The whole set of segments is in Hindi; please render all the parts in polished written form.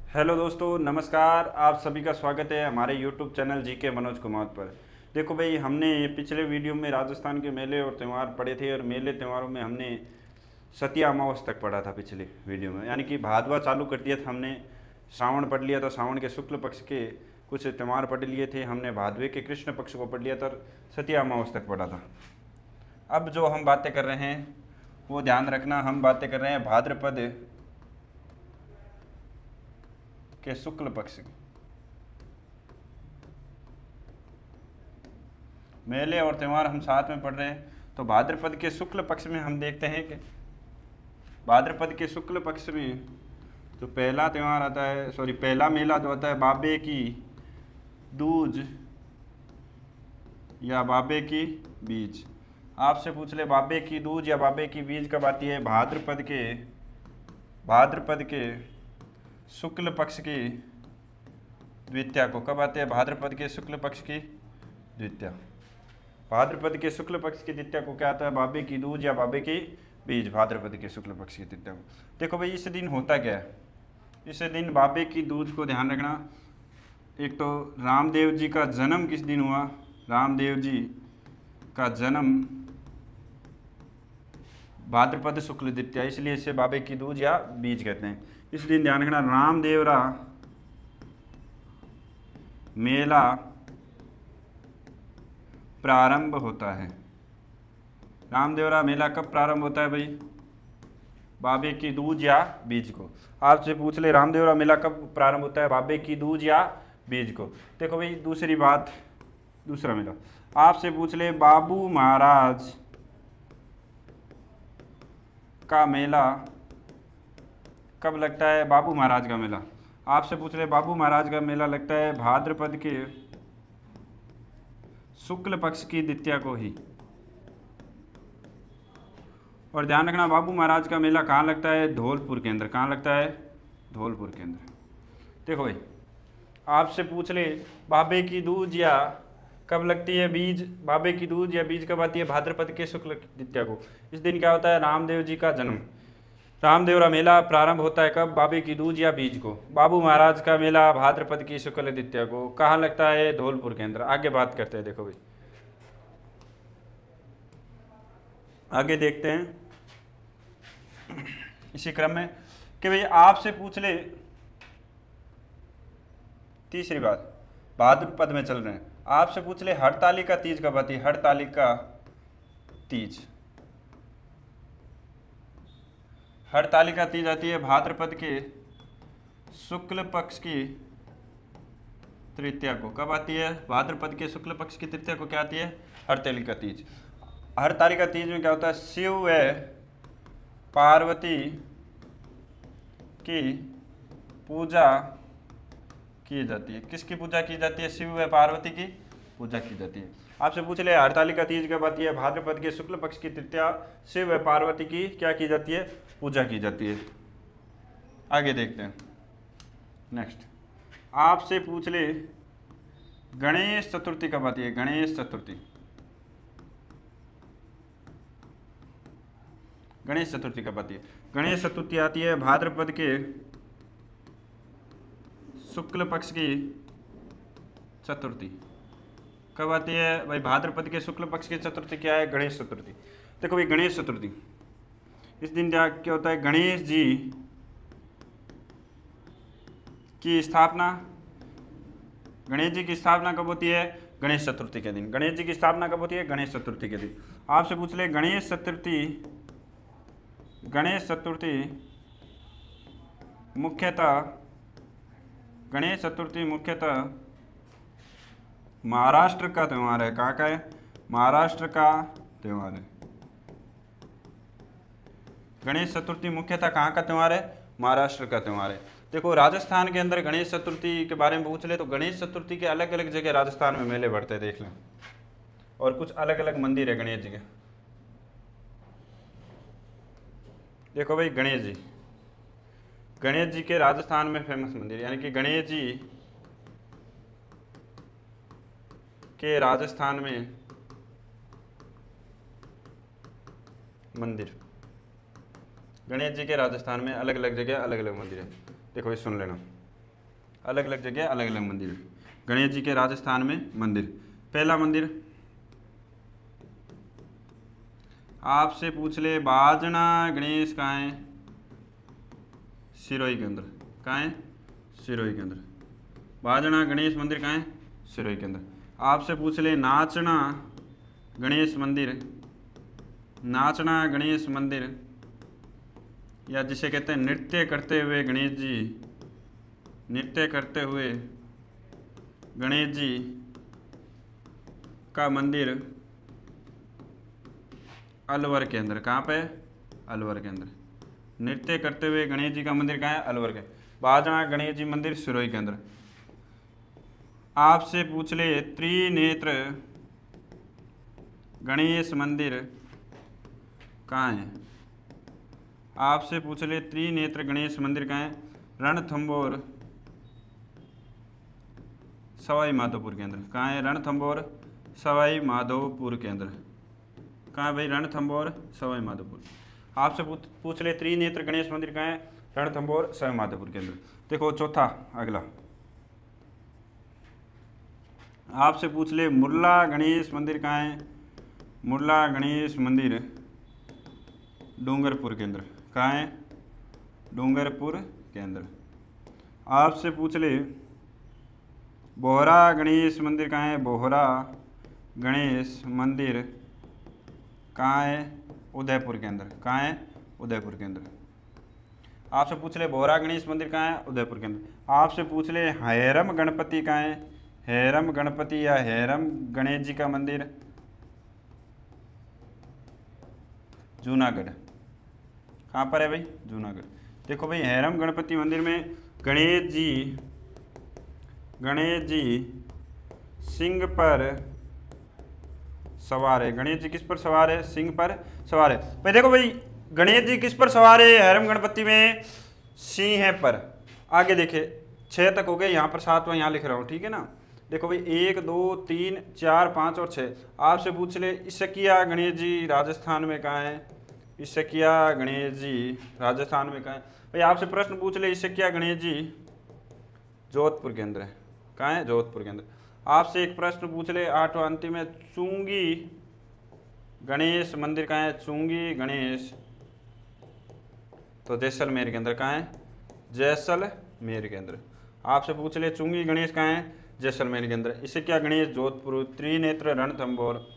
हेलो दोस्तों, नमस्कार। आप सभी का स्वागत है हमारे YouTube channel GK Manoj Kumar पर। देखो भाई, हमने पिछले वीडियो में राजस्थान के मेले और त्यौहार पढ़े थे और मेले त्योहारों में हमने सतिया अमावस तक पढ़ा था पिछले वीडियो में, यानी कि भादवा चालू कर दिया था हमने। श्रावण पढ़ लिया था, श्रावण के शुक्ल पक्ष के कुछ त्यौहार पढ़ लिए थे हमने, भादवे के कृष्ण पक्ष को पढ़ लिया था, सतिया अमावस तक पढ़ा था। अब जो हम बातें कर रहे हैं वो ध्यान रखना, हम बातें कर रहे हैं भाद्रपद के शुक्ल पक्ष की। मेले और त्यौहार हम साथ में पढ़ रहे हैं, तो भाद्रपद के शुक्ल पक्ष में हम देखते हैं कि भाद्रपद के शुक्ल पक्ष में जो पहला त्यौहार आता है, पहला मेला जो आता है बाबे की दूज या बाबे की बीज। आपसे पूछ ले बाबे की दूज या बाबे की बीज कब आती है? भाद्रपद के शुक्ल पक्ष की द्वितीया को। कब आते हैं? भाद्रपद के शुक्ल पक्ष की द्वितीया। भाद्रपद के शुक्ल पक्ष की द्वितीया को क्या आता है? बाबे की दूज या बाबे की बीज, भाद्रपद के शुक्ल पक्ष की द्वितीया को। देखो भाई, इस दिन होता क्या है? इस दिन बाबे की दूज को ध्यान रखना। एक तो रामदेव जी का जन्म किस दिन हुआ? रामदेव जी का जन्म भाद्रपद शुक्ल द्वितीया, इसलिए इसे बाबे की दूज या बीज कहते हैं। इस दिन ध्यान रखना, रामदेवरा मेला प्रारंभ होता है। रामदेवरा मेला कब प्रारंभ होता है भाई? बाबे की दूज या बीज को। आपसे पूछ ले रामदेवरा मेला कब प्रारंभ होता है? बाबे की दूज या बीज को। देखो भाई, दूसरी बात, दूसरा मेला आपसे पूछ ले बाबू महाराज का मेला कब लगता है? बाबू महाराज का मेला आपसे पूछ ले बाबू महाराज का मेला लगता है भाद्रपद के शुक्ल पक्ष की द्वितीया को ही। और ध्यान रखना, बाबू महाराज का मेला कहाँ लगता है? धौलपुर के अंदर। कहाँ लगता है? धौलपुर के अंदर। देखो भाई, आपसे पूछ ले बाबे की दूज या कब लगती है बीज? बाबे की दूज या बीज कब आती है? भाद्रपद के शुक्ल द्वितीया को। इस दिन क्या होता है? रामदेव जी का जन्म। रामदेवरा मेला प्रारंभ होता है कब? बाबे की दूज या बीज को। बाबू महाराज का मेला भाद्रपद की शुक्ल द्वितीया को। कहाँ लगता है? धौलपुर के अंदर। आगे बात करते हैं। देखो भाई, आगे देखते हैं इसी क्रम में कि भाई आपसे पूछ ले, तीसरी बात, भाद्रपद में चल रहे हैं, आपसे पूछ ले हड़तालिका तीज कब आती है? हड़तालिका तीज, हड़तालिका तीज आती है भाद्रपद के शुक्ल पक्ष की तृतीया को। कब आती है? भाद्रपद के शुक्ल पक्ष की तृतीया को क्या आती है? हड़तालिका तीज। हड़तालिका तीज में क्या होता है? शिव व पार्वती की पूजा की जाती है। किसकी पूजा की जाती है? शिव व पार्वती की पूजा की जाती है। आपसे पूछ ले हड़तालिका तीज कब आती है? भाद्रपद के शुक्ल पक्ष की तृतीया, शिव व पार्वती की क्या की जाती है? पूजा की जाती है। आगे देखते हैं। नेक्स्ट आपसे पूछ ले गणेश चतुर्थी कब आती है? गणेश चतुर्थी, गणेश चतुर्थी कब आती है? गणेश चतुर्थी आती है भाद्रपद के शुक्ल पक्ष की चतुर्थी। कब आती है भाई? भाद्रपद के शुक्ल पक्ष की चतुर्थी क्या है? गणेश चतुर्थी। देखो भाई, गणेश चतुर्थी, इस दिन क्या होता है? गणेश जी की स्थापना, गणेश जी की स्थापना कब होती है? गणेश चतुर्थी के दिन। गणेश जी की स्थापना कब होती है? गणेश चतुर्थी के दिन। आपसे पूछ ले गणेश चतुर्थी, गणेश चतुर्थी मुख्यतः, गणेश चतुर्थी मुख्यतः महाराष्ट्र का त्यौहार है। कहाँ का है? महाराष्ट्र का त्यौहार है। गणेश चतुर्थी मुख्यतः कहाँ का त्यौहार है? महाराष्ट्र का त्यौहार है। देखो, राजस्थान के अंदर गणेश चतुर्थी के बारे में पूछ ले तो गणेश चतुर्थी के अलग अलग जगह राजस्थान में मेले बढ़ते हैं, देख लें। और कुछ अलग अलग मंदिर है गणेश जी के। देखो भाई, गणेश जी के राजस्थान में फेमस मंदिर, यानी कि गणेश जी के राजस्थान में मंदिर, गणेश जी के राजस्थान में अलग अलग जगह अलग अलग मंदिर है। देखो ये सुन लेना। अलग अलग जगह अलग अलग मंदिर। गणेश जी के राजस्थान में मंदिर। पहला मंदिर आपसे पूछ ले, बाजना गणेश कहाँ है? सिरोही के अंदर। कहाँ है? सिरोही के अंदर। बाजना गणेश मंदिर कहाँ है? सिरोही के अंदर। आपसे पूछ ले, नाचना गणेश मंदिर, नाचना गणेश मंदिर या जिसे कहते हैं नृत्य करते हुए गणेश जी, नृत्य करते हुए गणेश जी का मंदिर अलवर के अंदर। कहाँ पे? अलवर के अंदर। नृत्य करते हुए गणेश जी का मंदिर कहाँ है? अलवर के। बाजना गणेश जी मंदिर सिरोही के अंदर। आपसे पूछ ले, त्रिनेत्र गणेश मंदिर कहाँ है? आपसे पूछ ले, त्रिनेत्र गणेश मंदिर कहाँ है? रणथंभौर सवाई माधोपुर के अंदर। कहाँ है? रणथंभौर सवाई माधोपुर के अंदर। कहाँ है भाई? रणथंभौर सवाई माधोपुर। आपसे पूछ ले, त्रिनेत्र गणेश मंदिर कहाँ है? रणथंभौर सवाई माधोपुर के अंदर। देखो चौथा अगला, आपसे पूछ ले, मुरला गणेश मंदिर कहाँ है? मुरला गणेश मंदिर डूंगरपुर के अंदर। कहाँ है? डूंगरपुर के अंदर। आपसे पूछ ले, बोहरा गणेश मंदिर कहाँ है? बोहरा गणेश मंदिर कहाँ है? उदयपुर के अंदर। कहाँ है? उदयपुर के अंदर। आपसे पूछ ले, बोहरा गणेश मंदिर कहाँ है? उदयपुर के अंदर। आपसे पूछ ले, हैरम गणपति कहाँ है? हैरम गणपति या हैरम गणेश जी का मंदिर जूनागढ़। कहाँ पर है भाई? जूनागढ़। देखो भाई, हैरम गणपति मंदिर में गणेश जी सिंह पर सवार है। गणेश जी किस पर सवार है? सिंह पर सवार है भाई। देखो भाई, गणेश जी किस पर सवार है? हैरम गणपति में सिंह है पर। आगे देखे 6 तक हो गए, यहाँ पर 7वां यहाँ लिख रहा हूँ, ठीक है ना। देखो भाई 1 2 3 4 5 और 6। आपसे पूछ ले, इसकिया गणेश जी राजस्थान में कहाँ है? इसकिया गणेश जी राजस्थान में कहाँ है भाई? आपसे प्रश्न पूछ ले, इसकिया गणेश जी जोधपुर के अंदर है। कहाँ है? जोधपुर के अंदर। आपसे एक प्रश्न पूछ ले, 8वां अंतिम है, चुंगी गणेश मंदिर कहाँ है? चुंगी गणेश तो जैसलमेर के अंदर। कहाँ है? जैसलमेर के अंदर। आपसे पूछ ले, चुंगी गणेश कहाँ है? जैसलमेर के अंदर। इसे क्या गणेश जोधपुर, त्रिनेत्र रणथंभौर,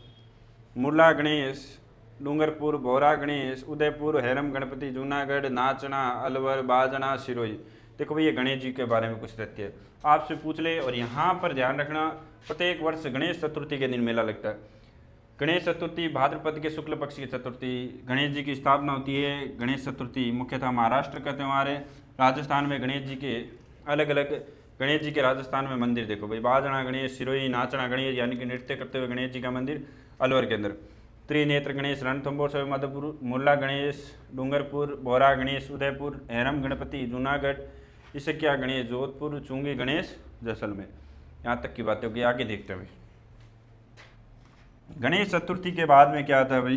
मुरला गणेश डूंगरपुर, बोहरा गणेश उदयपुर, हैरम गणपति जूनागढ़, नाचना अलवर, बाजना सिरोही। देखो भाई, ये गणेश जी के बारे में कुछ तथ्य है। आपसे पूछ ले, और यहाँ पर ध्यान रखना, प्रत्येक वर्ष गणेश चतुर्थी के दिन मेला लगता है। गणेश चतुर्थी भाद्रपद के शुक्ल पक्ष की चतुर्थी गणेश जी की स्थापना होती है। गणेश चतुर्थी मुख्यतः महाराष्ट्र का त्यौहार है। राजस्थान में गणेश जी के अलग अलग गणेश जी के राजस्थान में मंदिर देखो भाई, बाजना गणेश सिरोही, नाचना गणेश यानी कि नृत्य करते हुए गणेश जी का मंदिर अलवर के अंदर, त्रिनेत्र गणेश रणथंभौर सवाई माधोपुर, मुरला गणेश डूंगरपुर, बोहरा गणेश उदयपुर, हैरम गणपति जूनागढ़, इसकिया गणेश जोधपुर, चुंगी गणेश जैसलमेर। यहाँ तक की बातें होगी। आगे देखते हैं भाई, गणेश चतुर्थी के बाद में क्या आता है भाई?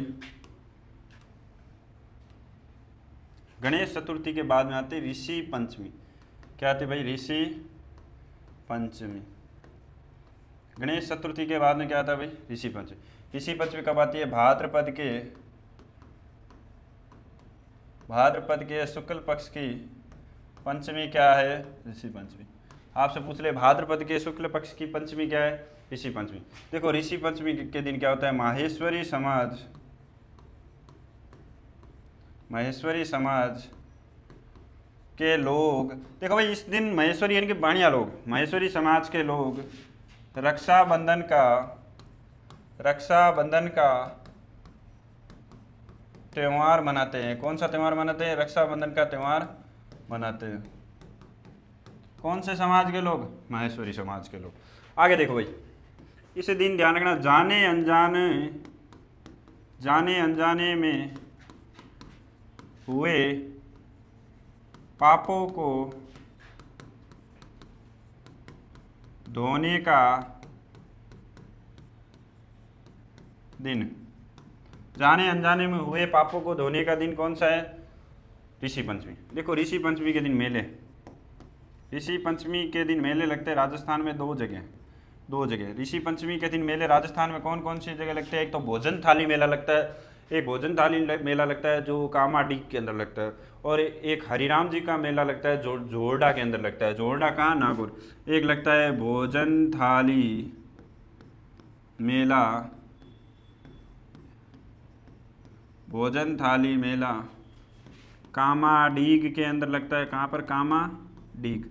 गणेश चतुर्थी के बाद में आते ऋषि पंचमी। क्या आते भाई? ऋषि पंचमी। गणेश चतुर्थी के बाद में क्या आता है भाई? ऋषि पंचमी। ऋषि पंचमी कब आती है? भाद्रपद के शुक्ल पक्ष की पंचमी क्या है? ऋषि पंचमी। आपसे पूछ ले, भाद्रपद के शुक्ल पक्ष की पंचमी क्या है? ऋषि पंचमी। देखो ऋषि पंचमी के दिन क्या होता है? माहेश्वरी समाज के लोग, देखो भाई इस दिन महेश्वरी यानी कि बाणिया लोग, महेश्वरी समाज के लोग रक्षाबंधन का त्यौहार मनाते हैं। कौन सा त्यौहार मनाते हैं? रक्षाबंधन का त्यौहार मनाते हैं। कौन से समाज के लोग? माहेश्वरी समाज के लोग। आगे देखो भाई, इस दिन ध्यान रखना, जाने अनजाने में हुए पापों को धोने का दिन। जाने अनजाने में हुए पापों को धोने का दिन कौन सा है? ऋषि पंचमी। देखो ऋषि पंचमी के दिन मेले, ऋषि पंचमी के दिन मेले लगते हैं राजस्थान में दो जगह। ऋषि पंचमी के दिन मेले राजस्थान में कौन कौन सी जगह लगते हैं? एक तो भोजन थाली मेला लगता है, एक भोजन थाली मेला लगता है जो कामाडीक के अंदर लगता है, और एक हरिराम जी का मेला लगता है जो जोरडा के अंदर लगता है। जोरडा कहाँ? नागौर। एक लगता है भोजन थाली मेला, भोजन थाली मेला कामाडीग के अंदर लगता है। कहाँ पर? कामाडीग।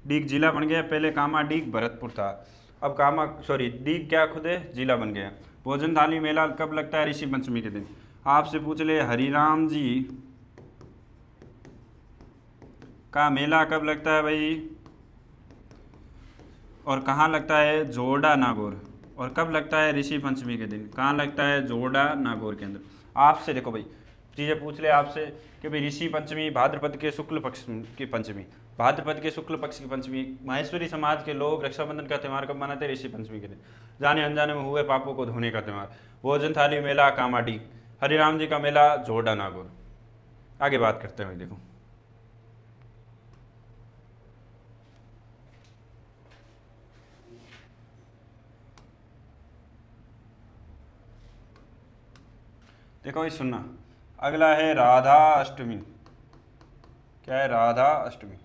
डीग जिला बन गया, पहले कामाडीग भरतपुर था, अब डीग क्या खुद है जिला बन गया। भोजन थाली मेला कब लगता है? ऋषि पंचमी के दिन। आपसे पूछ ले हरिराम जी का मेला कब लगता है भाई, और कहाँ लगता है? जोरडा नागौर। और कब लगता है? ऋषि पंचमी के दिन। कहाँ लगता है? जोरडा नागौर के अंदर। आपसे देखो भाई चीज़ें पूछ ले आपसे कि भाई ऋषि पंचमी भाद्रपद के शुक्ल पक्ष की पंचमी, भाद्रपद के शुक्ल पक्ष की पंचमी। माहेश्वरी समाज के लोग रक्षाबंधन का त्यौहार कब मनाते हैं? ऋषि पंचमी के दिन। जाने अनजाने में हुए पापों को धोने का त्यौहार। भोजन थाली मेला कामाडी, हरिराम जी का मेला जोरडा नागौर। आगे बात करते हैं भाई। देखो देखो भाई सुनना, अगला है राधा अष्टमी। क्या है? राधा अष्टमी।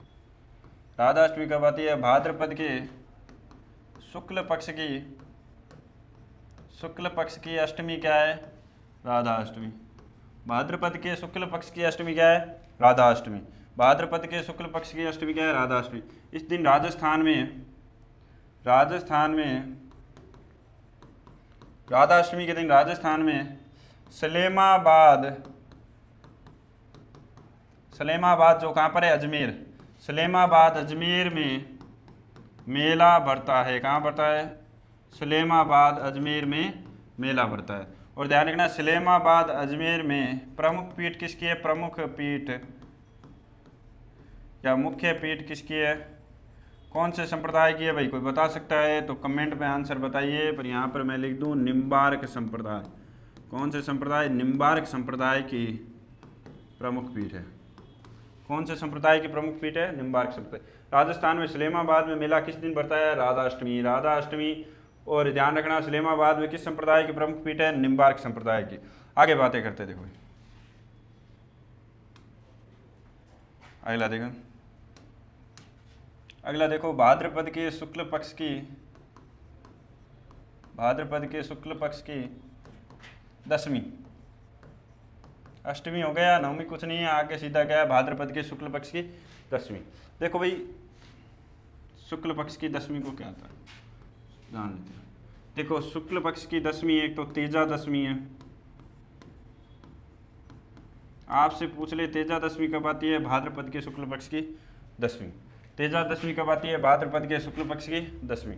राधा अष्टमी कब आती है? भाद्रपद के शुक्ल पक्ष की अष्टमी क्या है? राधा अष्टमी। भाद्रपद के शुक्ल पक्ष की अष्टमी क्या है? राधा अष्टमी। भाद्रपद के शुक्ल पक्ष की अष्टमी क्या है? राधा अष्टमी। इस दिन राजस्थान में राधा अष्टमी के दिन राजस्थान में सलेमाबाद जो कहाँ पर है? अजमेर। सलेमाबाद अजमेर में मेला भरता है। कहाँ भरता है? सलेमाबाद अजमेर में मेला भरता है। और ध्यान रखना सलेमाबाद अजमेर में प्रमुख पीठ किसकी है? प्रमुख पीठ या मुख्य पीठ किसकी है? कौन से संप्रदाय की है भाई? कोई बता सकता है तो कमेंट में आंसर बताइए। पर यहाँ पर मैं लिख दूँ निम्बार्क संप्रदाय। कौन से संप्रदाय? निम्बार्क संप्रदाय की प्रमुख पीठ है। कौन से संप्रदाय की प्रमुख पीठ है? निम्बार्क संप्रदाय। राजस्थान में सलेमाबाद में मेला किस दिन भरता है? राधा अष्टमी। राधा अष्टमी। और ध्यान रखना सलेमाबाद में किस संप्रदाय की प्रमुख पीठ है? निम्बार्क संप्रदाय की। आगे बातें करते देखो। अगला देखो भाद्रपद के शुक्ल पक्ष की दशमी। अष्टमी हो गया, नवमी कुछ नहीं है, आगे सीधा क्या है? भाद्रपद के शुक्ल पक्ष की दशमी। देखो भाई शुक्ल पक्ष की दशमी को क्या आता है जान लेते हैं। देखो शुक्ल पक्ष की दशमी एक तो तेजा दशमी है। आपसे पूछ ले तेजा दशमी कब आती है? भाद्रपद के शुक्ल पक्ष की दशमी। तेजा दशमी कब आती है? भाद्रपद के शुक्ल पक्ष की दशमी।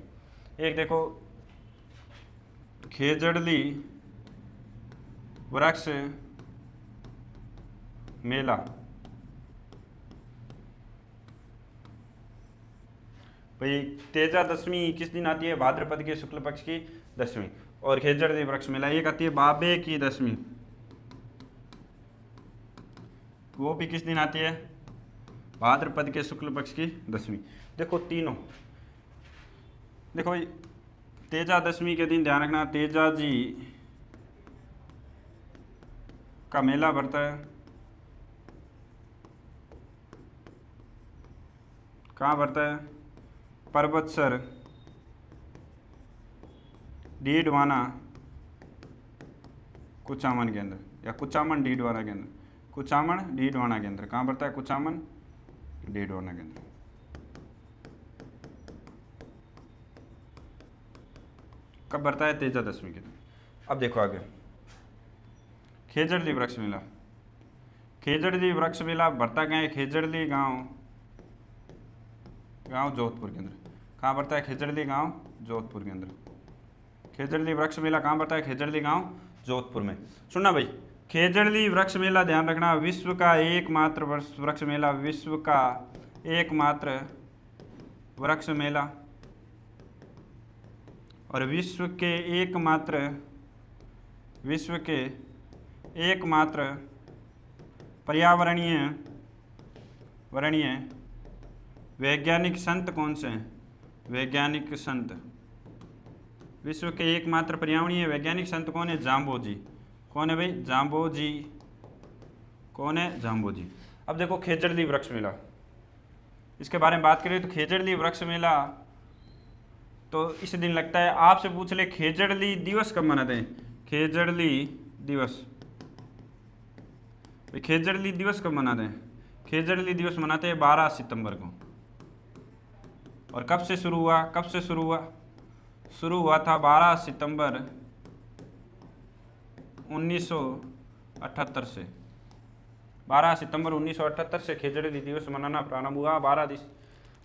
एक देखो खेजड़ली वृक्ष मेला। भाई तेजा दशमी किस दिन आती है? भाद्रपद के शुक्ल पक्ष की दशमी। और खेजड़ली वृक्ष मेला एक आती है बाबे की दशमी, वो भी किस दिन आती है? भाद्रपद के शुक्ल पक्ष की दशमी। देखो तीनों देखो भाई तेजा दशमी के दिन ध्यान रखना तेजा जी का मेला भरता है। कहाँ भरता है? पर्वतसर डीडवाना कुचामन के अंदर, या कुचामन डीडवाना के अंदर। कुचामन डीडवाना के अंदर। कहाँ भरता है? कुचामन डीडवाना के अंदर। कब भरता है? तेजा दशमी के दिन। अब देखो आगे खेजड़ली वृक्ष मेला। खेजड़ली वृक्ष मेला भरता कहाँ है? खेजड़ली गांव जोधपुर के अंदर। कहाँ भरता है? खेजड़ली गांव जोधपुर के अंदर। खेजड़ली वृक्ष मेला कहाँ भरता है? खेजड़ली गांव जोधपुर में। सुनना भाई खेजड़ली वृक्ष मेला ध्यान रखना विश्व का एकमात्र वृक्ष मेला, विश्व का एकमात्र वृक्ष मेला और विश्व के एकमात्र पर्यावरणीय वैज्ञानिक संत कौन से हैं? वैज्ञानिक संत, विश्व के एकमात्र पर्यावरणीय वैज्ञानिक संत कौन है? जाम्बोजी। कौन है भाई? जाम्बोजी। कौन है? जाम्बोजी। अब देखो खेजड़ली वृक्ष मेला, इसके बारे में बात करें तो खेजड़ली वृक्ष मेला तो इस दिन लगता है। आपसे पूछ ले खेजड़ली दिवस कब मनाते हैं? खेजड़ली दिवस, खेजड़ली दिवस कब मनाते हैं? खेजड़ली दिवस मनाते हैं 12 सितंबर को। और कब से शुरू हुआ? कब से शुरू हुआ? शुरू हुआ था 12 सितंबर 1978 से। 12 सितंबर 1978 से खेजड़ली दिवस मनाना प्रारंभ हुआ।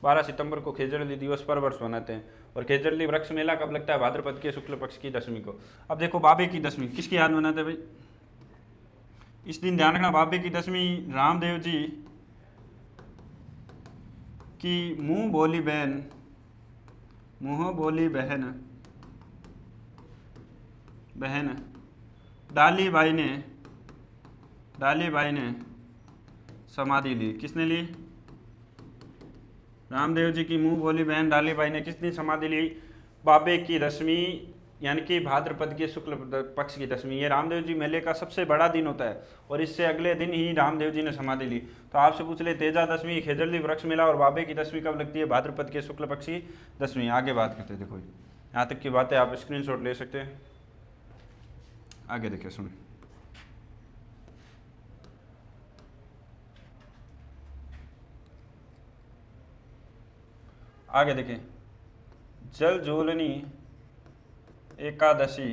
12 सितंबर को खेजड़ली दिवस पर वर्ष मनाते हैं। और खेजड़ली वृक्ष मेला कब लगता है? भाद्रपद के शुक्ल पक्ष की दशमी को। अब देखो बाबे की दशमी किसकी याद मनाते हैं भाई? इस दिन ध्यान रखना, बाबे की दशमी रामदेव जी की मुँह बोली बहन डाली बाई ने समाधि ली। किसने ली? रामदेव जी की मुंह बोली बहन डाली बाई ने किस दिन समाधि ली? बाबे की दशमी, यानी कि भाद्रपद के शुक्ल पक्ष की दशमी। ये रामदेव जी मेले का सबसे बड़ा दिन होता है और इससे अगले दिन ही रामदेव जी ने समाधि ली। तो आपसे पूछ ले तेजा दशमी, खेजड़ली वृक्ष मेला और बाबे की दशमी कब लगती है? भाद्रपद के शुक्ल पक्ष की दशमी। आगे बात करते हैं। देखो यहाँ तक की बातें आप स्क्रीनशॉट ले सकते हैं। आगे देखिए, सुन। आगे देखें, जल जोलनी एकादशी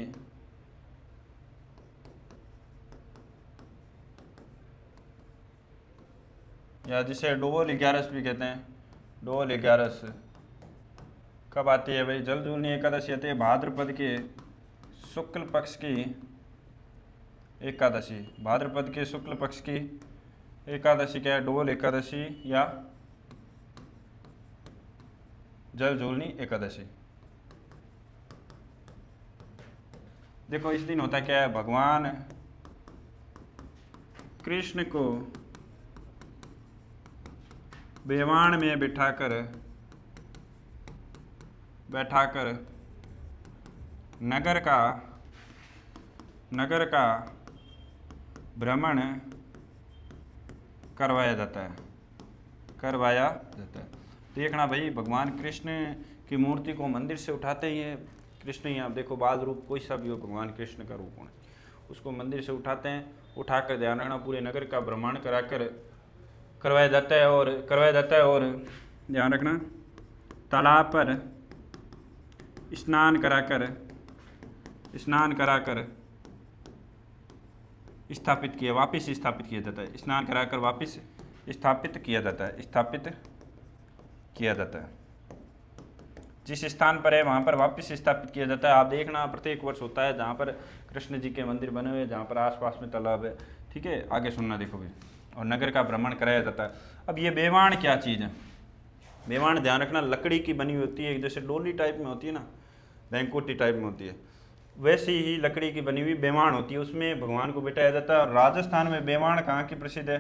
या जिसे डोल 11 भी कहते हैं, डोल 11 कब आती है भाई? जल जोलनी एकादशी आती है भाद्रपद के शुक्ल पक्ष की एकादशी। भाद्रपद के शुक्ल पक्ष की एकादशी क्या है? डोल एकादशी या जल जोलनी एकादशी। देखो इस दिन होता क्या है? भगवान कृष्ण को बेवाण में बैठाकर नगर का भ्रमण करवाया जाता है। देखना भाई, भगवान कृष्ण की मूर्ति को मंदिर से उठाते ही है। कृष्ण ही आप देखो, बाल रूप कोई सा भी हो, भगवान कृष्ण का रूप होना, उसको मंदिर से उठाते हैं। उठाकर ध्यान रखना पूरे नगर का भ्रमण करवाया जाता है और ध्यान रखना तालाब पर स्नान कराकर वापस स्थापित किया जाता है। स्नान कराकर वापस स्थापित किया जाता है। जिस स्थान पर है वहाँ पर वापस स्थापित किया जाता है। आप देखना प्रत्येक वर्ष होता है जहाँ पर कृष्ण जी के मंदिर बने हुए हैं, जहाँ पर आसपास में तालाब है। ठीक है, आगे सुनना देखो भी। और नगर का भ्रमण कराया जाता है। अब ये बेवाण क्या चीज़ है? बेवाण ध्यान रखना लकड़ी की बनी होती है, जैसे डोली टाइप में होती है ना, बैंकोटी टाइप में होती है, वैसी ही लकड़ी की बनी हुई बेवाण होती है। उसमें भगवान को बिठाया जाता है। और राजस्थान में बेवाण कहाँ की प्रसिद्ध है?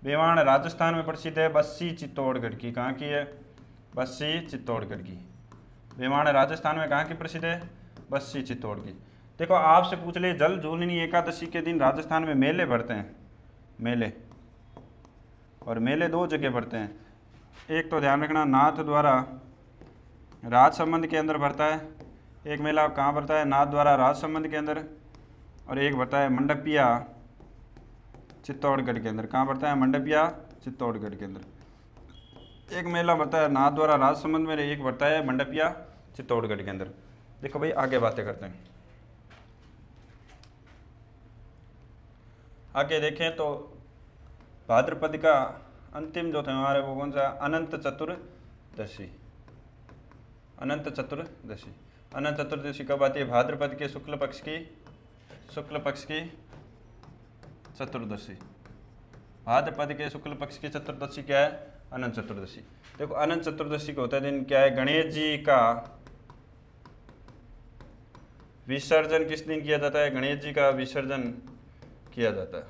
बेवाण राजस्थान में प्रसिद्ध है, बस्सी चित्तौड़गढ़ की। कहाँ की है? बस्सी चित्तौड़गढ़ की। बेवाण राजस्थान में कहाँ की प्रसिद्ध है? बस्सी चित्तौड़ की। देखो आपसे पूछ ले, जल जोलनी एकादशी के दिन राजस्थान में मेले भरते हैं। मेले दो जगह भरते हैं। एक तो ध्यान रखना नाथ द्वारा राजसमंद के अंदर भरता है, एक मेला कहाँ भरता है? नाथ द्वारा राजसमंद के अंदर। और एक भरता है मंडपिया चित्तौड़गढ़ के अंदर। कहाँ भरता है? मंडपिया चित्तौड़गढ़ के अंदर। एक मेला भरता है नाथ द्वारा राजसमंद में, एक भरता है मंडपिया चित्तौड़गढ़ के अंदर। देखो भाई आगे बातें करते हैं। आगे देखें तो भाद्रपद का अंतिम जो त्यौहार है वो कौन सा? अनंत चतुर्दशी। अनंत चतुर्दशी कब आती है? भाद्रपद के शुक्ल पक्ष की चतुर्दशी। भाद्रपद के शुक्ल पक्ष की चतुर्दशी क्या है? अनंत चतुर्दशी। देखो अनंत चतुर्दशी को होता है दिन क्या है? गणेश जी का विसर्जन किस दिन किया जाता है? गणेश जी का विसर्जन किया जाता है।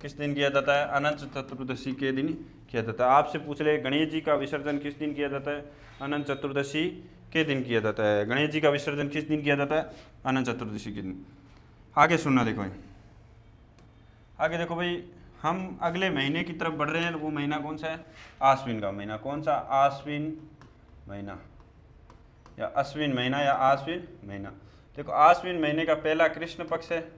किस दिन किया जाता है? अनंत चतुर्दशी के दिन किया जाता है। आपसे पूछ ले गणेश जी का विसर्जन किस दिन किया जाता है? अनंत चतुर्दशी के दिन किया जाता है। गणेश जी का विसर्जन किस दिन किया जाता है? अनंत चतुर्दशी के दिन। आगे सुनना देखो भाई, आगे देखो भाई, हम अगले महीने की तरफ बढ़ रहे हैं। वो महीना कौन सा है? आश्विन का महीना। कौन सा? आश्विन महीना या अश्विन महीना या आश्विन महीना। देखो आश्विन महीने का पहला कृष्ण पक्ष है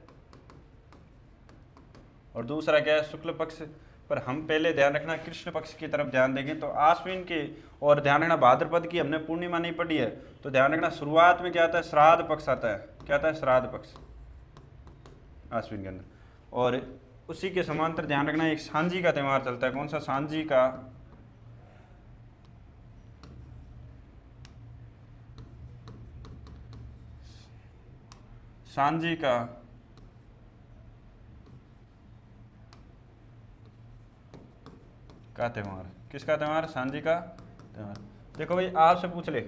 और दूसरा क्या है? शुक्ल पक्ष। पर हम पहले ध्यान रखना कृष्ण पक्ष की तरफ ध्यान देंगे तो आश्विन के, और ध्यान रखना भाद्रपद की हमने पूर्णिमा नहीं पढ़ी है, तो ध्यान रखना शुरुआत में क्या आता है? श्राद्ध पक्ष आता है। क्या आता है? श्राद्ध पक्ष आश्विन के अंदर। और उसी के समांतर ध्यान रखना एक सांझी का त्यौहार चलता है। कौन सा? सांझी का। सांझी का त्यौहार। किसका त्यौहार? सांझी का त्यौहार। देखो भाई आपसे पूछ ले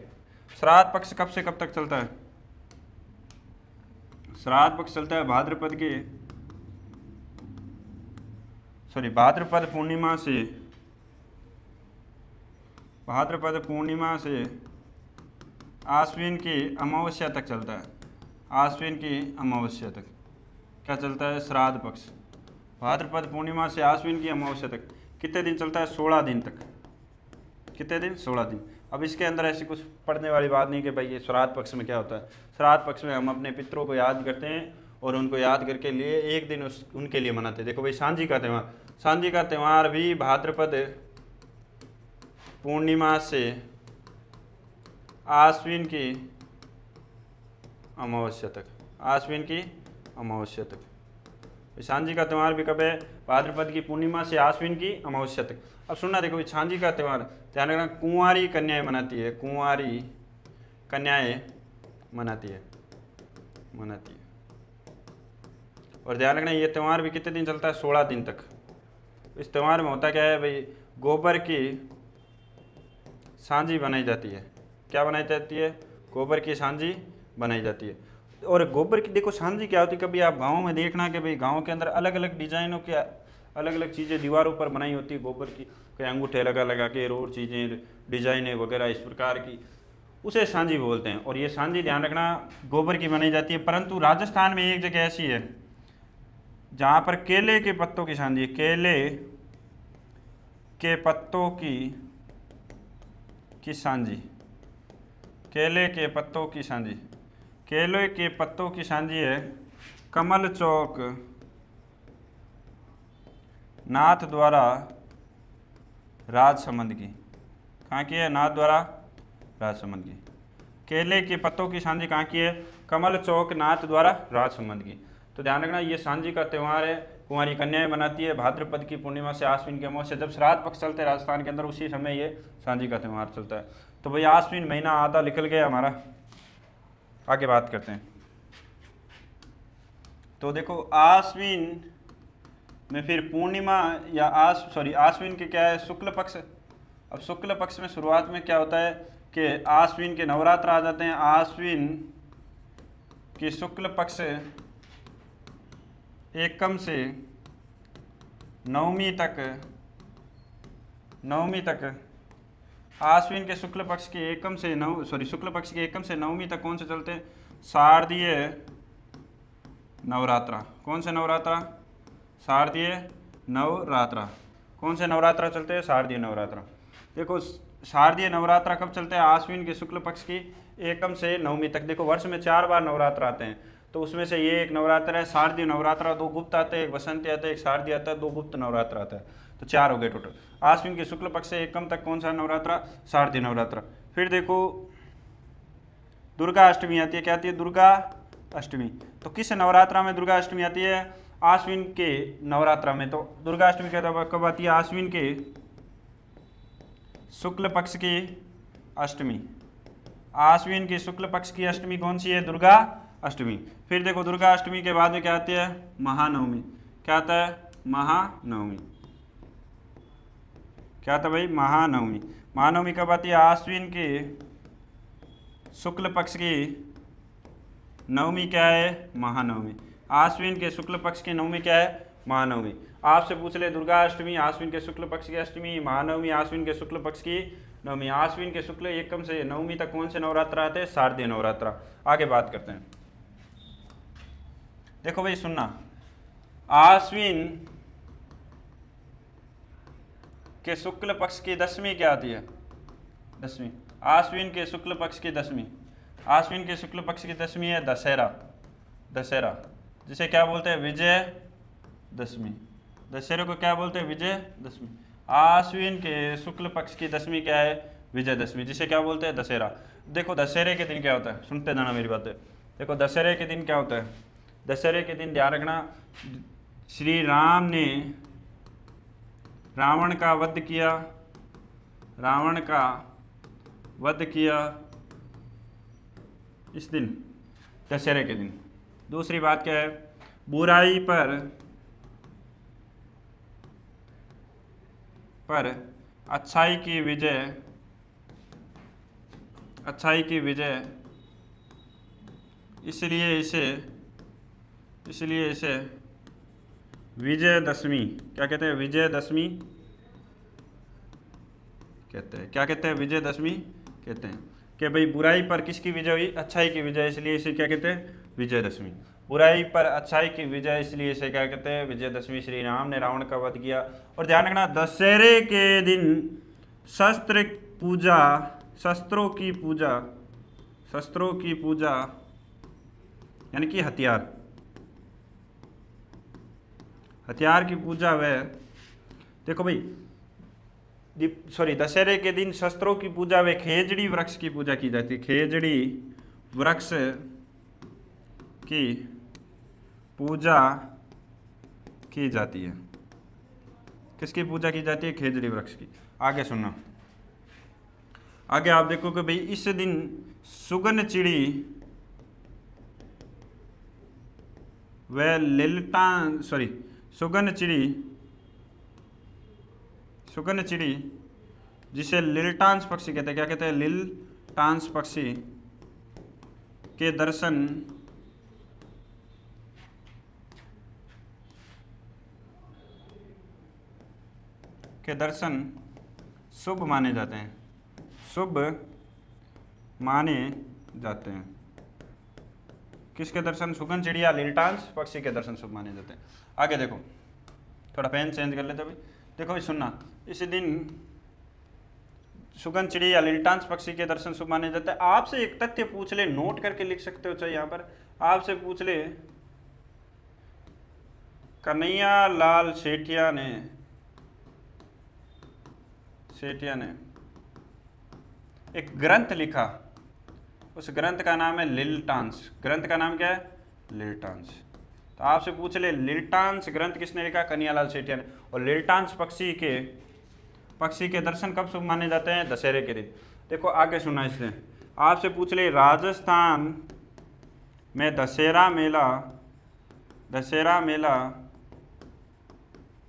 श्राद्ध पक्ष कब से कब तक चलता है? श्राद्ध पक्ष चलता है भाद्रपद के, भाद्रपद पूर्णिमा से, भाद्रपद पूर्णिमा से आश्विन की अमावस्या तक चलता है। आश्विन की अमावस्या तक क्या चलता है? श्राद्ध पक्ष। भाद्रपद पूर्णिमा से आश्विन की अमावस्या तक कितने दिन चलता है? 16 दिन तक। कितने दिन? 16 दिन। अब इसके अंदर ऐसी कुछ पढ़ने वाली बात नहीं कि भाई ये श्राद्ध पक्ष में क्या होता है। श्राद्ध पक्ष में हम अपने पितरों को याद करते हैं और उनको याद करके लिए एक दिन उनके लिए मनाते हैं। देखो भाई सांझी का त्यौहार, सांझी का त्यौहार भी भाद्रपद पूर्णिमा से आश्विन की अमावस्या तक, आश्विन की अमावस्या तक। सांझी का त्यौहार भी कब है? भाद्रपद की पूर्णिमा से आश्विन की अमावस्या तक। अब सुनना देखो सांझी का त्यौहार ध्यान रखना कुंवारी कन्याएं मनाती है। कुंवारी कन्याएं मनाती है। और ध्यान रखना ये त्यौहार भी कितने दिन चलता है? 16 दिन तक। इस त्यौहार में होता क्या है भाई? गोबर की सांझी बनाई जाती है। क्या बनाई जाती है? गोबर की सांझी बनाई जाती है। और गोबर की देखो सांझी क्या होती है, कभी आप गाँव में देखना कि भाई गाँव के अंदर अलग अलग डिजाइनों के अलग अलग चीज़ें दीवारों पर बनाई होती है गोबर की, कहीं अंगूठे लगा के और चीज़ें डिजाइनें वगैरह इस प्रकार की, उसे सांझी बोलते हैं। और ये सांझी ध्यान रखना गोबर की बनाई जाती है। परंतु राजस्थान में एक जगह ऐसी है जहाँ पर केले के पत्तों की सांझी, केले के पत्तों की सांझी, केले के पत्तों की सांझी, केले के पत्तों की सांझी है कमल चौक नाथ द्वारा राजसमंद की। कहाँ की है? नाथ द्वारा राजसमंद की। केले के पत्तों की सांझी कहाँ की है? कमल चौक नाथ द्वारा राजसमंद की। तो ध्यान रखना ये सांझी का त्यौहार है, कुंवारी कन्याएं मनाती है भाद्रपद की पूर्णिमा से आश्विन के अमावस्या, जब श्राद्ध पक्ष चलते हैं राजस्थान के अंदर उसी समय ये सांझी का त्यौहार चलता है। तो भाई आश्विन महीना आधा निकल गया हमारा। आगे बात करते हैं। तो देखो आश्विन में फिर पूर्णिमा या आश्विन के क्या है? शुक्ल पक्ष। अब शुक्ल पक्ष में शुरुआत में क्या होता है कि आश्विन के नवरात्र आ जाते हैं। आश्विन के शुक्ल पक्ष एकम से नवमी तक आश्विन के शुक्ल पक्ष के एकम से शुक्ल पक्ष के एकम से नवमी तक कौन से चलते हैं? शारदीय नवरात्रा। कौन से नवरात्रा? शारदीय नवरात्रा। कौन से नवरात्रा चलते हैं? शारदीय नवरात्रा। देखो शारदीय नवरात्रा कब चलते हैं? आश्विन के शुक्ल पक्ष की एकम से नवमी तक। देखो वर्ष में 4 बार नवरात्र आते हैं, तो उसमें से ये एक नवरात्र है शारदीय नवरात्रा। 2 गुप्त आते हैं, एक वसंती आता है, एक शारदीय आता है, 2 गुप्त नवरात्र आता है, तो 4 हो गए टोटल। आश्विन के शुक्ल पक्ष से एकम तक कौन सा नवरात्रा? शारदीय नवरात्रा। फिर देखो दुर्गा अष्टमी आती है। क्या आती है? दुर्गा अष्टमी। तो किस नवरात्रा में दुर्गा अष्टमी आती है? आश्विन के नवरात्रा में। तो दुर्गा अष्टमी कब आती है? आश्विन के शुक्ल पक्ष की अष्टमी। आश्विन के शुक्ल पक्ष की अष्टमी कौन सी है? दुर्गा अष्टमी। फिर देखो दुर्गा अष्टमी के बाद में क्या आती है? महानवमी। क्या आता है? महानवमी। क्या था भाई? महानवमी। महानवमी कब आती है? आश्विन के शुक्ल पक्ष की नवमी क्या है? महानवमी। आश्विन के शुक्ल पक्ष की नवमी क्या है? महानवमी। आपसे पूछ ले दुर्गा अष्टमी आश्विन के शुक्ल पक्ष की अष्टमी, महानवमी आश्विन के शुक्ल पक्ष की नवमी। आश्विन के शुक्ल एकम से नवमी तक कौन से नवरात्र आते हैं? शारदीय नवरात्र। आगे बात करते हैं। देखो भाई सुनना, आश्विन के शुक्ल पक्ष की दशमी क्या आती है? दशमी। आश्विन के शुक्ल पक्ष की दशमी, आश्विन के शुक्ल पक्ष की दशमी है दशहरा। दशहरा जिसे क्या बोलते हैं? विजय दशमी। दशहरे को क्या बोलते हैं? विजय दशमी। आश्विन के शुक्ल पक्ष की दशमी क्या है? विजय दशमी, जिसे क्या बोलते हैं? दशहरा। देखो दशहरे के दिन क्या होता है, सुनते जाना मेरी बातें। देखो दशहरे के दिन क्या होता है? दशहरे के दिन ध्यान रखना, श्री राम ने रावण का वध किया, रावण का वध किया इस दिन, दशहरे के दिन। दूसरी बात क्या है? बुराई पर अच्छाई की विजय, अच्छाई की विजय, इसलिए इसे विजयदशमी क्या कहते हैं? विजयदशमी कहते हैं। क्या कहते हैं? विजयदशमी कहते हैं कि भाई बुराई पर किसकी विजय हुई? अच्छाई की विजय, इसलिए इसे क्या कहते हैं? विजयदशमी। बुराई पर अच्छाई की विजय, इसलिए इसे क्या कहते हैं? विजयदशमी। श्री राम ने रावण का वध किया। और ध्यान रखना, दशहरे के दिन शस्त्र पूजा, शस्त्रों की पूजा यानी कि हथियार की पूजा वह, देखो भाई दशहरे के दिन शस्त्रों की पूजा व खेजड़ी वृक्ष की पूजा की जाती है। खेजड़ी वृक्ष की पूजा की जाती है। किसकी पूजा की जाती है? खेजड़ी वृक्ष की। आगे सुनना, आगे आप देखो कि भाई इस दिन सुगन चिड़ी व सुगन चिड़ी जिसे लिलटांस पक्षी कहते हैं। क्या कहते हैं? लिलटांस पक्षी के दर्शन शुभ माने जाते हैं, शुभ माने जाते हैं। किसके दर्शन? सुगन चिड़िया लिलटांस पक्षी के दर्शन शुभ माने जाते हैं। आगे देखो, थोड़ा पेन चेंज कर लेते भाई। देखो भाई सुनना, इस दिन सुगन चिड़िया लिलटांस पक्षी के दर्शन शुभ माने जाते हैं। आपसे एक तथ्य पूछ ले, नोट करके लिख सकते हो चाहे यहाँ पर। आपसे पूछ ले, कन्हैया लाल सेठिया ने एक ग्रंथ लिखा, उस ग्रंथ का नाम है लिलटांस। ग्रंथ का नाम क्या है? लिलटांस। तो आपसे पूछ ले, लिलटांस ग्रंथ किसने लिखा? कन्हैयालाल सेठिया ने। और लिलटांस पक्षी के दर्शन कब शुभ माने जाते हैं? दशहरे के दिन। देखो आगे सुना इसने, आपसे पूछ ले, राजस्थान में दशहरा मेला,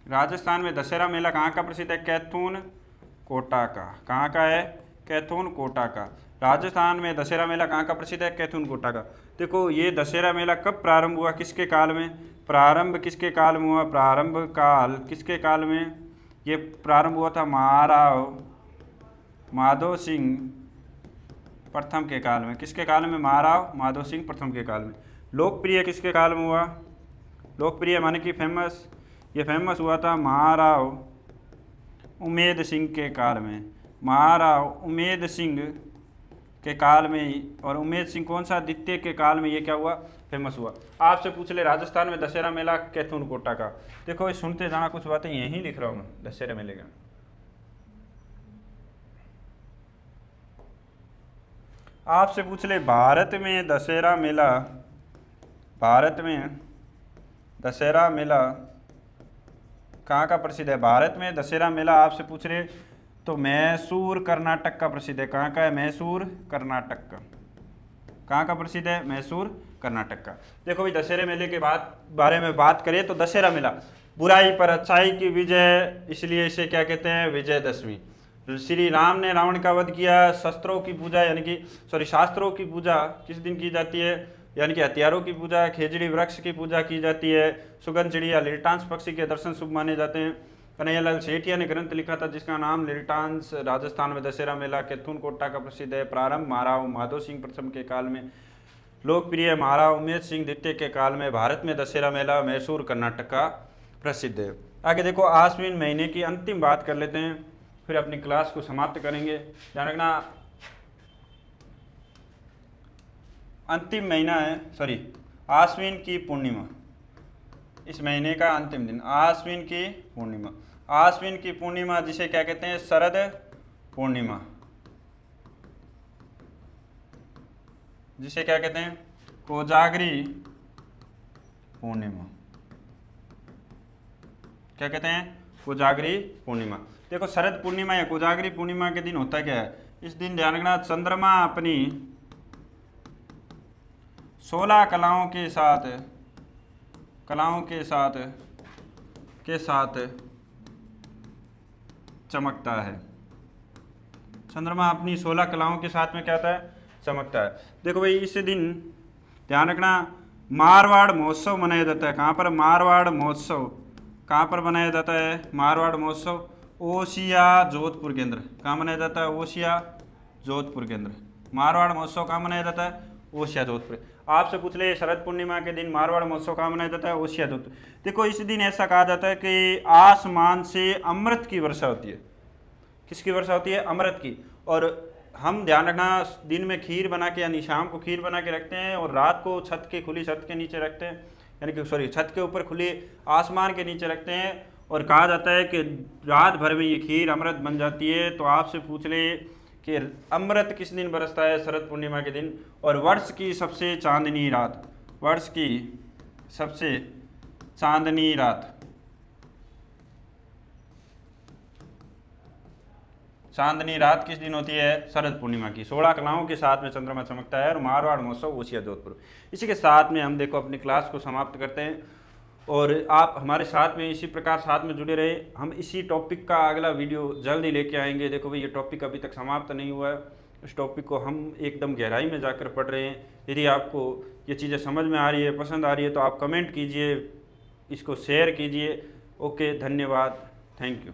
राजस्थान में दशहरा मेला कहाँ का प्रसिद्ध है? कैथून कोटा का। कहाँ का है? कैथून कोटा का। राजस्थान में दशहरा मेला कहाँ का प्रसिद्ध है? कैथून कोटा का। देखो ये दशहरा मेला कब प्रारंभ हुआ? किसके काल में? प्रारंभ किसके काल में हुआ? प्रारंभ काल किसके काल में? ये प्रारंभ हुआ था महाराव माधो सिंह प्रथम के काल में। किसके काल में? महाराव माधो सिंह प्रथम के काल में। लोकप्रिय किसके काल में हुआ? लोकप्रिय माने कि फेमस, ये फेमस हुआ था महाराव उमेद सिंह के काल में। महाराव उमेद सिंह के काल में ही, और उमेद सिंह कौन सा? द्वितीय के काल में ये क्या हुआ? फेमस हुआ। आपसे पूछ ले, राजस्थान में दशहरा मेला कैथून कोटा का। देखो सुनते जाना, कुछ बातें यहीं लिख रहा हूँ मैं दशहरे मेले का। आपसे पूछ ले, भारत में दशहरा मेला कहाँ का प्रसिद्ध है? भारत में दशहरा मेला आपसे पूछ रहे तो मैसूर कर्नाटक का प्रसिद्ध है। कहाँ का है? मैसूर कर्नाटक का। कहाँ का प्रसिद्ध है? मैसूर कर्नाटक का। देखो भाई दशहरे मेले के बारे में बात करें तो दशहरा मेला बुराई पर अच्छाई की विजय, इसलिए इसे क्या कहते हैं? विजयदशमी। श्री राम ने रावण का वध किया। शास्त्रों की पूजा किस दिन की जाती है? यानी कि हथियारों की पूजा, खेजड़ी वृक्ष की पूजा की जाती है, सुगन चिड़िया लिलटांस पक्षी के दर्शन शुभ माने जाते हैं। कन्हैयालाल सेठिया ने ग्रंथ लिखा था जिसका नाम लिलटांस। राजस्थान में दशहरा मेला कैथून कोटा का प्रसिद्ध है। प्रारंभ महाराव माधो सिंह प्रथम के काल में, लोकप्रिय महाराव उमेश सिंह द्वितीय के काल में। भारत में दशहरा मेला मैसूर कर्नाटक का प्रसिद्ध है। आगे देखो आश्विन महीने की अंतिम बात कर लेते हैं, फिर अपनी क्लास को समाप्त करेंगे। ध्यान रखना अंतिम महीना है, सॉरी आश्विन की पूर्णिमा, इस महीने का अंतिम दिन आश्विन की पूर्णिमा। आश्विन की पूर्णिमा जिसे क्या कहते हैं, शरद पूर्णिमा, जिसे क्या कहते हैं, कोजागरी पूर्णिमा। क्या कहते हैं, कोजागरी पूर्णिमा। देखो शरद पूर्णिमा या कोजागरी पूर्णिमा के दिन होता क्या है, इस दिन ध्यान रखना चंद्रमा अपनी 16 कलाओं के साथ चमकता है। चंद्रमा अपनी 16 कलाओं के साथ में क्या होता है, चमकता है। देखो भाई इस दिन ध्यान रखना मारवाड़ महोत्सव मनाया जाता है। कहाँ पर, मारवाड़ महोत्सव कहाँ पर मनाया जाता है, मारवाड़ महोत्सव ओसिया जोधपुर केंद्र। कहाँ मनाया जाता है, ओसिया जोधपुर केंद्र। मारवाड़ महोत्सव कहाँ मनाया जाता है, ओसिया जोधपुर। आपसे पूछ ले शरद पूर्णिमा के दिन मारवाड़ महोत्सव कहाँ मनाया जाता है, ओसिया जोधपुर। देखो इस दिन ऐसा कहा जाता है कि आसमान से अमृत की वर्षा होती है। किसकी वर्षा होती है, अमृत की। और हम ध्यान रखना दिन में खीर बना के यानी शाम को खीर बना के रखते हैं और रात को छत के खुली छत के नीचे रखते हैं, यानी कि सॉरी छत के ऊपर खुले आसमान के नीचे रखते हैं। और कहा जाता है कि रात भर में ये खीर अमृत बन जाती है। तो आपसे पूछ ले कि अमृत किस दिन बरसता है, शरद पूर्णिमा के दिन। और वर्ष की सबसे चांदनी रात, वर्ष की सबसे चांदनी रात, चांदनी रात किस दिन होती है, शरद पूर्णिमा की। 16 कलाओं के साथ में चंद्रमा चमकता है और मारवाड़ महोत्सव ओसिया जोधपुर। इसी के साथ में हम देखो अपनी क्लास को समाप्त करते हैं और आप हमारे साथ में इसी प्रकार साथ में जुड़े रहे। हम इसी टॉपिक का अगला वीडियो जल्द ही लेके आएंगे। देखो भाई ये टॉपिक अभी तक समाप्त नहीं हुआ है, इस टॉपिक को हम एकदम गहराई में जाकर पढ़ रहे हैं। यदि आपको ये चीज़ें समझ में आ रही है, पसंद आ रही है तो आप कमेंट कीजिए, इसको शेयर कीजिए। ओके, धन्यवाद, थैंक यू।